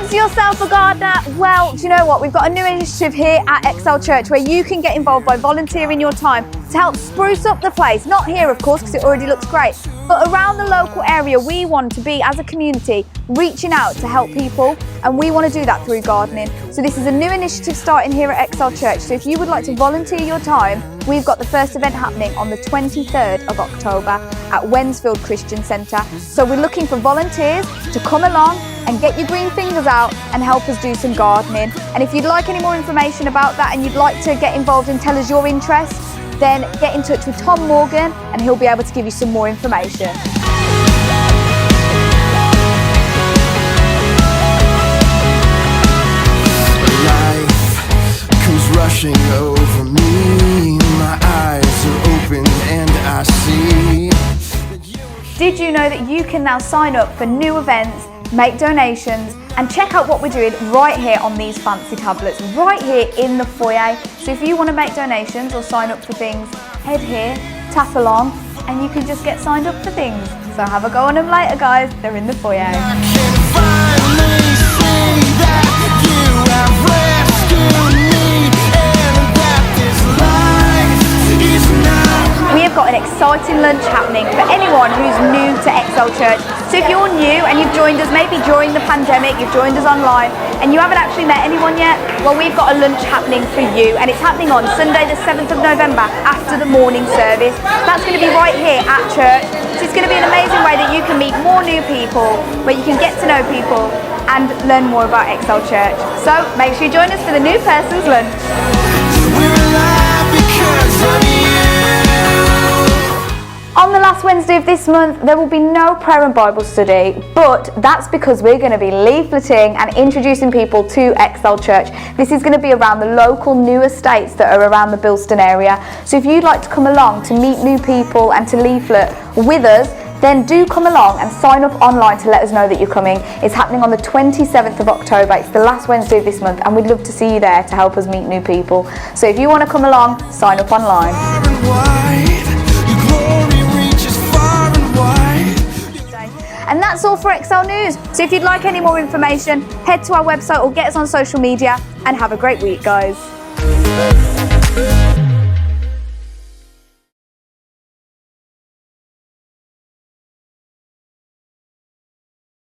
Fancy yourself a gardener? Well, do you know what? We've got a new initiative here at Excel Church where you can get involved by volunteering your time to help spruce up the place. Not here, of course, because it already looks great, but around the local area. We want to be, as a community, reaching out to help people, and we want to do that through gardening. So this is a new initiative starting here at Excel Church. So if you would like to volunteer your time, we've got the first event happening on the 23rd of October at Wensfield Christian Centre. So we're looking for volunteers to come along and get your green fingers out and help us do some gardening. And if you'd like any more information about that and you'd like to get involved and tell us your interests, then get in touch with Tom Morgan and he'll be able to give you some more information. Life comes rushing over me, my eyes are open and I see. Did you know that you can now sign up for new events, make donations, and check out what we're doing right here on these fancy tablets, right here in the foyer. So if you want to make donations or sign up for things, head here, tap along, and you can just get signed up for things. So have a go on them later, guys. They're in the foyer. We have got an exciting lunch happening for anyone who's new to Excel Church. So if you're new and you've joined us maybe during the pandemic, you've joined us online and you haven't actually met anyone yet, well, we've got a lunch happening for you, and it's happening on Sunday the 7th of November after the morning service. That's going to be right here at church. So it's going to be an amazing way that you can meet more new people, where you can get to know people and learn more about Excel Church. So make sure you join us for the new person's lunch. We're alive because of you. On the last Wednesday of this month, there will be no prayer and Bible study, but that's because we're going to be leafleting and introducing people to Excel Church. This is going to be around the local new estates that are around the Bilston area. So if you'd like to come along to meet new people and to leaflet with us, then do come along and sign up online to let us know that you're coming. It's happening on the 27th of October. It's the last Wednesday of this month, and we'd love to see you there to help us meet new people. So if you want to come along, sign up online. And that's all for Excel News. So if you'd like any more information, head to our website or get us on social media, and have a great week, guys.